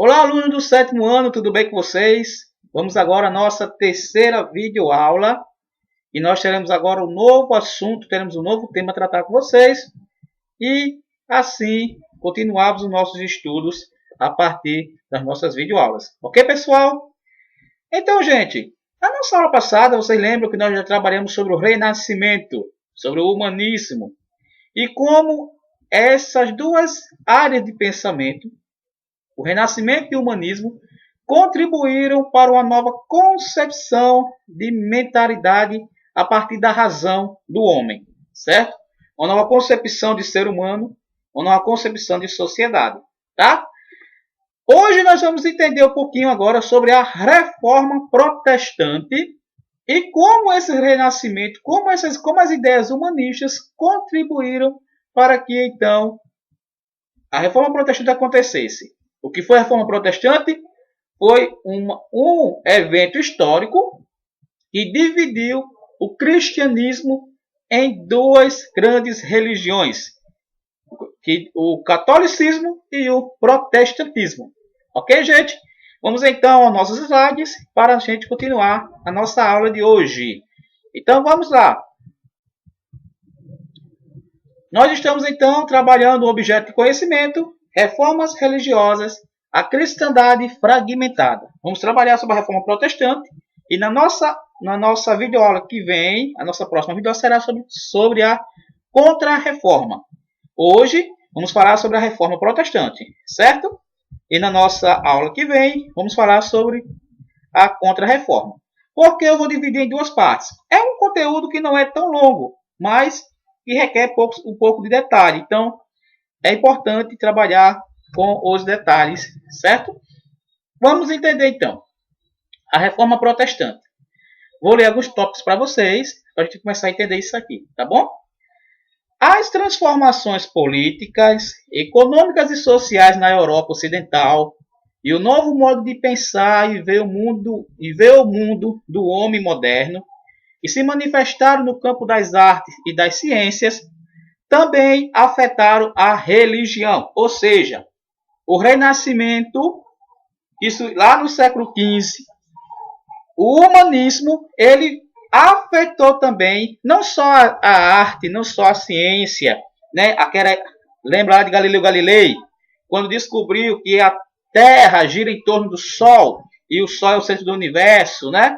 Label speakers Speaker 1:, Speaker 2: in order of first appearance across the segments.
Speaker 1: Olá, alunos do sétimo ano, tudo bem com vocês? Vamos agora à nossa terceira videoaula e nós teremos agora um novo assunto, teremos um novo tema a tratar com vocês e assim continuarmos os nossos estudos a partir das nossas videoaulas. Ok, pessoal? Então, gente, na nossa aula passada, vocês lembram que nós já trabalhamos sobre o Renascimento, sobre o Humanismo e como essas duas áreas de pensamento, o Renascimento e o Humanismo, contribuíram para uma nova concepção de mentalidade a partir da razão do homem, certo? Uma nova concepção de ser humano, uma nova concepção de sociedade, tá? Hoje nós vamos entender um pouquinho agora sobre a Reforma Protestante e como esse renascimento, como as ideias humanistas contribuíram para que então a Reforma Protestante acontecesse. O que foi a Reforma Protestante? Foi um evento histórico que dividiu o cristianismo em duas grandes religiões, o catolicismo e o protestantismo. Ok, gente? Vamos então aos nossos slides para a gente continuar a nossa aula de hoje. Então vamos lá. Nós estamos então trabalhando o objeto de conhecimento, reformas religiosas, a cristandade fragmentada. Vamos trabalhar sobre a reforma protestante e na nossa videoaula que vem, a nossa próxima videoaula será sobre a contra-reforma. Hoje vamos falar sobre a reforma protestante, certo? E na nossa aula que vem vamos falar sobre a contra-reforma. Porque eu vou dividir em duas partes. É um conteúdo que não é tão longo, mas que requer um pouco de detalhe. Então, é importante trabalhar com os detalhes, certo? Vamos entender, então, a reforma protestante. Vou ler alguns tópicos para vocês, para a gente começar a entender isso aqui, tá bom? As transformações políticas, econômicas e sociais na Europa Ocidental e o novo modo de pensar e ver o mundo do homem moderno e se manifestaram no campo das artes e das ciências, também afetaram a religião. Ou seja, o Renascimento, isso lá no século XV, o humanismo, ele afetou também não só a arte, não só a ciência, né? Lembra lá de Galileu Galilei, quando descobriu que a Terra gira em torno do Sol e o Sol é o centro do universo, né?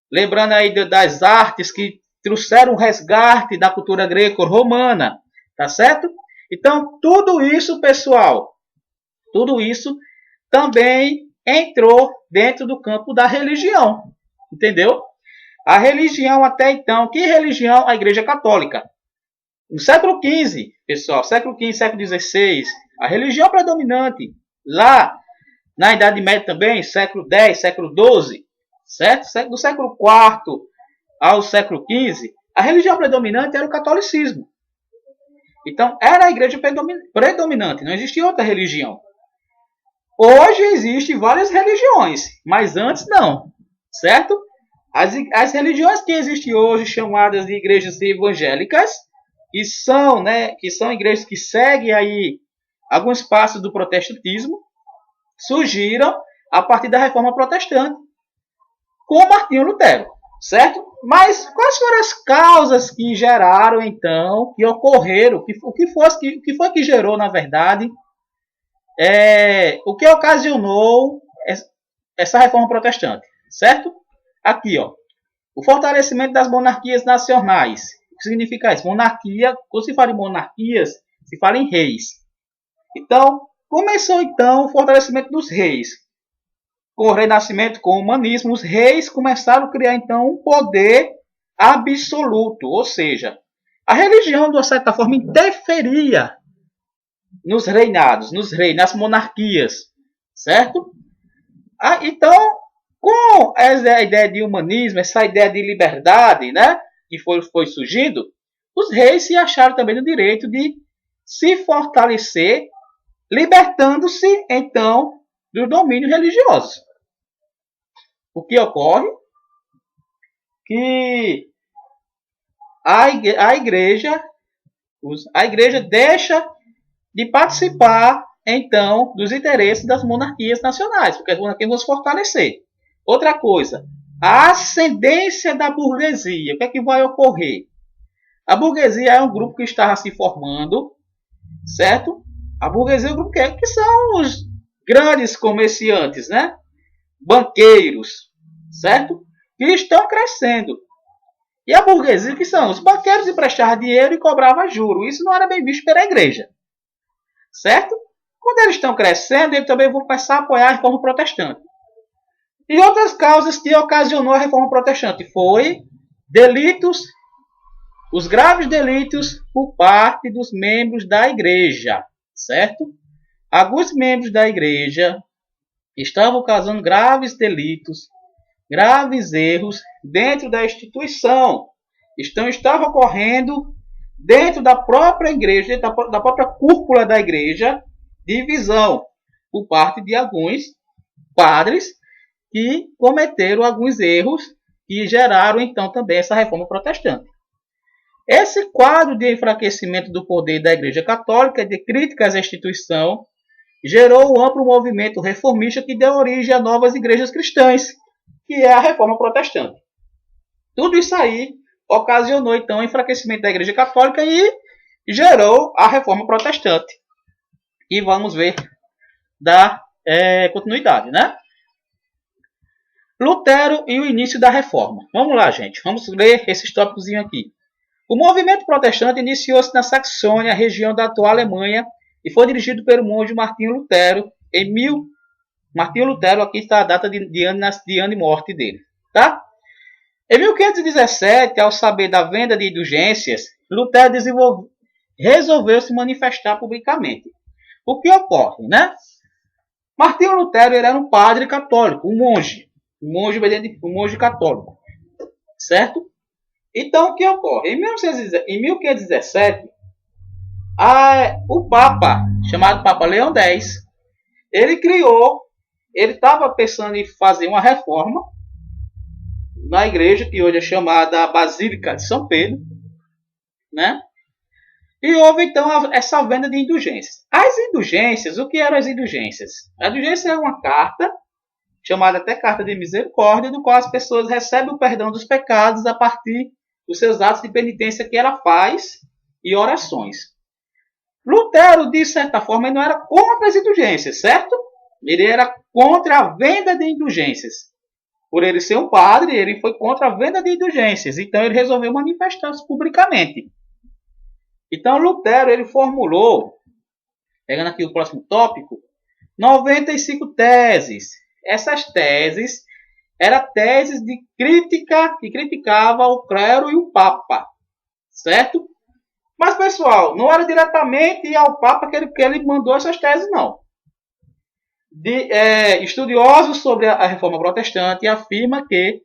Speaker 1: Lembrando aí das artes que trouxeram o resgate da cultura greco-romana, tá certo? Então, tudo isso, pessoal, tudo isso também entrou dentro do campo da religião, entendeu? A religião até então, que religião? A Igreja Católica. No século XV, pessoal, século XV, século XVI, a religião predominante, lá na Idade Média também, século X, século XII, certo? Do século IV ao século XV, a religião predominante era o catolicismo. Então, era a igreja predominante, não existia outra religião. Hoje existem várias religiões, mas antes não, certo? As religiões que existem hoje, chamadas de igrejas evangélicas, que são igrejas que seguem aí alguns passos do protestantismo, surgiram a partir da Reforma Protestante, com Martinho Lutero, certo? Mas quais foram as causas que geraram, então, que ocorreram, o que foi que gerou, na verdade, o que ocasionou essa reforma protestante, certo? Aqui, ó, o fortalecimento das monarquias nacionais. O que significa isso? Monarquia, quando se fala em monarquias, se fala em reis. Então, começou então o fortalecimento dos reis. Com o Renascimento, com o humanismo, os reis começaram a criar então um poder absoluto, ou seja, a religião de uma certa forma interferia nos reinados, nos reis, nas monarquias, certo? Então, com essa ideia de humanismo, essa ideia de liberdade, né, que foi surgindo, os reis se acharam também no direito de se fortalecer, libertando-se então do domínio religioso. O que ocorre? Que a igreja deixa de participar então, dos interesses das monarquias nacionais, porque as monarquias vão se fortalecer. Outra coisa, a ascendência da burguesia. O que é que vai ocorrer? A burguesia é um grupo que estava se formando, certo? A burguesia é um grupo que são os grandes comerciantes, né? Banqueiros, certo? Que estão crescendo. E a burguesia, que são os banqueiros, emprestavam dinheiro e cobravam juros. Isso não era bem visto pela igreja, certo? Quando eles estão crescendo, eles também vão começar a apoiar a reforma protestante. E outras causas que ocasionou a reforma protestante foi delitos, os graves delitos por parte dos membros da igreja, certo? Alguns membros da igreja estavam causando graves delitos, graves erros dentro da instituição. Estava ocorrendo dentro da própria igreja, dentro da própria cúpula da igreja, divisão por parte de alguns padres que cometeram alguns erros que geraram então também essa reforma protestante. Esse quadro de enfraquecimento do poder da Igreja Católica e de críticas à instituição gerou um amplo movimento reformista que deu origem a novas igrejas cristãs, que é a reforma protestante. Tudo isso aí ocasionou então o enfraquecimento da Igreja Católica e gerou a reforma protestante. E vamos ver da continuidade, né? Lutero e o início da reforma. Vamos lá, gente. Vamos ler esses tópicos aqui. O movimento protestante iniciou-se na Saxônia, região da atual Alemanha, e foi dirigido pelo monge Martinho Lutero Martinho Lutero, aqui está a data de ano e morte dele, tá? Em 1517, ao saber da venda de indulgências, Lutero resolveu se manifestar publicamente. O que ocorre, né? Martinho Lutero era um padre católico, um monge católico, certo? Então, o que ocorre? Em 1517, o Papa, chamado Papa Leão X, ele estava pensando em fazer uma reforma na igreja, que hoje é chamada Basílica de São Pedro, né? E houve, então, essa venda de indulgências. As indulgências, o que eram as indulgências? A indulgência é uma carta, chamada até carta de misericórdia, do qual as pessoas recebem o perdão dos pecados a partir dos seus atos de penitência que ela faz e orações. Lutero, de certa forma, ele não era contra as indulgências, certo? Ele era contra a venda de indulgências. Por ele ser um padre, ele foi contra a venda de indulgências. Então, ele resolveu manifestar-se publicamente. Então, Lutero, ele formulou, pegando aqui o próximo tópico, 95 teses. Essas teses eram teses de crítica, que criticava o clero e o Papa, certo? Mas, pessoal, não era diretamente ao Papa que ele mandou essas teses, não. Estudiosos sobre a Reforma Protestante afirmam que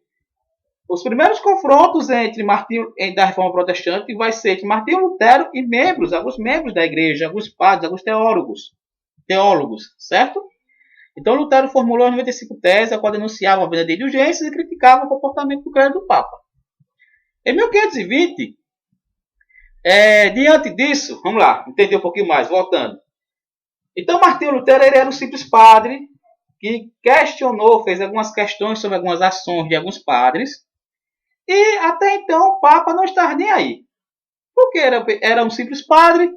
Speaker 1: os primeiros confrontos da Reforma Protestante vai ser entre Martinho Lutero e alguns membros da igreja, alguns padres, alguns teólogos, certo? Então, Lutero formulou as 95 teses, a qual denunciava a venda de indulgências e criticava o comportamento do clero do Papa. Em 1520, diante disso, vamos lá, entender um pouquinho mais, voltando. Então, Martinho Lutero ele era um simples padre que fez algumas questões sobre algumas ações de alguns padres, e até então o Papa não estava nem aí. Porque era um simples padre,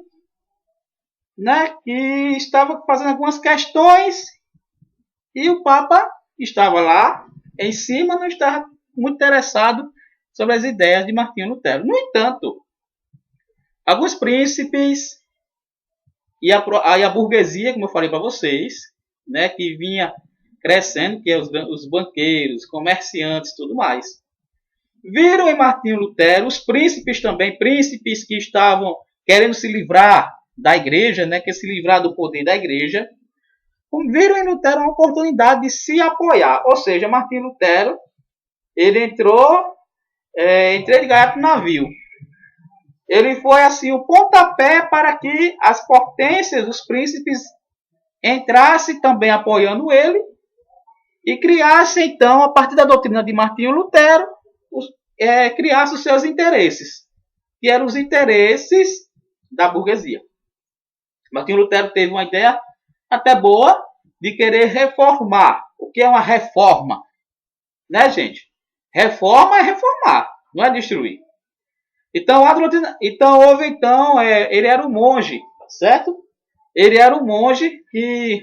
Speaker 1: né, que estava fazendo algumas questões e o Papa estava lá em cima, não estava muito interessado sobre as ideias de Martinho Lutero. No entanto, alguns príncipes e a burguesia, como eu falei para vocês, né, que vinha crescendo, que é os banqueiros, comerciantes e tudo mais, viram em Martinho Lutero, os príncipes também, príncipes que estavam querendo se livrar da igreja, né, que se livrar do poder da igreja, viram em Lutero uma oportunidade de se apoiar. Ou seja, Martinho Lutero, ele entrou de gaiato no navio. Ele foi assim o pontapé para que as potências, os príncipes, entrassem também apoiando ele e criassem então, a partir da doutrina de Martinho Lutero, criassem os seus interesses, que eram os interesses da burguesia. Martinho Lutero teve uma ideia até boa de querer reformar. O que é uma reforma? Né, gente? Reforma é reformar, não é destruir. Então, ele era um monge, certo? Ele era um monge que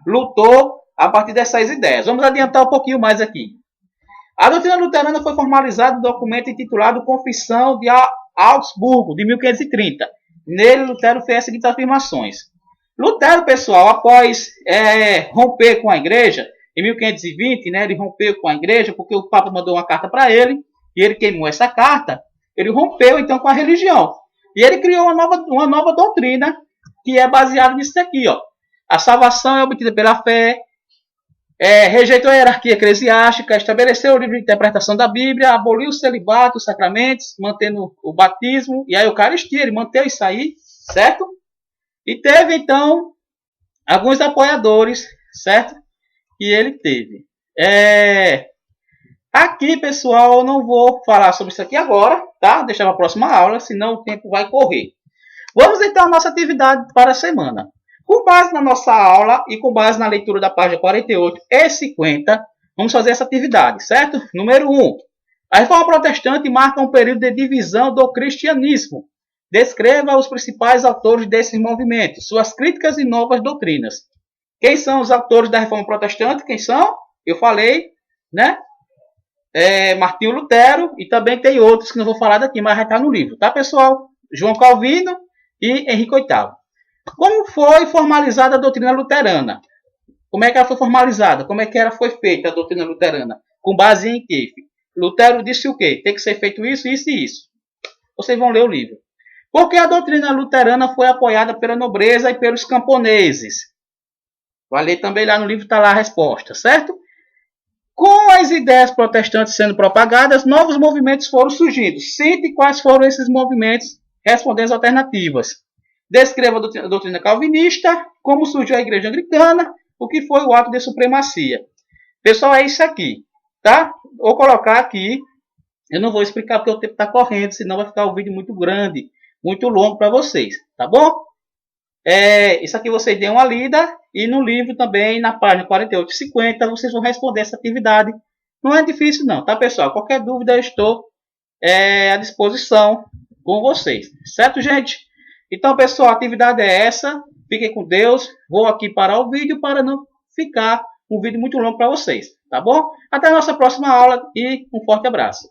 Speaker 1: lutou a partir dessas ideias. Vamos adiantar um pouquinho mais aqui. A doutrina luterana foi formalizada no documento intitulado Confissão de Augsburgo, de 1530. Nele, Lutero fez as seguintes afirmações. Lutero, pessoal, após romper com a igreja, em 1520, né, ele rompeu com a igreja porque o Papa mandou uma carta para ele, e ele queimou essa carta. Ele rompeu, então, com a religião. E ele criou uma nova doutrina, que é baseada nisso aqui, ó. A salvação é obtida pela fé, rejeitou a hierarquia eclesiástica, estabeleceu o livro de interpretação da Bíblia, aboliu o celibato, os sacramentos, mantendo o batismo e a Eucaristia. Ele manteve isso aí, certo? E teve, então, alguns apoiadores, certo? Que ele teve. Aqui, pessoal, eu não vou falar sobre isso aqui agora, tá? Deixar para a próxima aula, senão o tempo vai correr. Vamos, então, à nossa atividade para a semana. Com base na nossa aula e com base na leitura da página 48 e 50, vamos fazer essa atividade, certo? Número 1. A Reforma Protestante marca um período de divisão do cristianismo. Descreva os principais autores desses movimentos, suas críticas e novas doutrinas. Quem são os autores da Reforma Protestante? Quem são? Eu falei, né? Martinho Lutero, e também tem outros que não vou falar daqui, mas vai estar no livro, tá, pessoal? João Calvino e Henrique VIII. Como foi formalizada a doutrina luterana? Como é que ela foi formalizada? Como é que ela foi feita a doutrina luterana? Com base em quê? Lutero disse o quê? Tem que ser feito isso, isso e isso. Vocês vão ler o livro. Porque a doutrina luterana foi apoiada pela nobreza e pelos camponeses. Vai ler também lá no livro, está lá a resposta, certo? Com as ideias protestantes sendo propagadas, novos movimentos foram surgindo. Cite quais foram esses movimentos, respondendo as alternativas. Descreva a doutrina calvinista, como surgiu a igreja anglicana, o que foi o ato de supremacia. Pessoal, é isso aqui, tá? Vou colocar aqui, eu não vou explicar porque o tempo está correndo, senão vai ficar um vídeo muito grande, muito longo para vocês, tá bom? Isso aqui vocês dêem uma lida, e no livro também, na página 48 e 50, vocês vão responder essa atividade. Não é difícil não, tá, pessoal? Qualquer dúvida eu estou à disposição com vocês, certo, gente? Então, pessoal, a atividade é essa. Fiquem com Deus. Vou aqui parar o vídeo para não ficar um vídeo muito longo para vocês, tá bom? Até a nossa próxima aula e um forte abraço.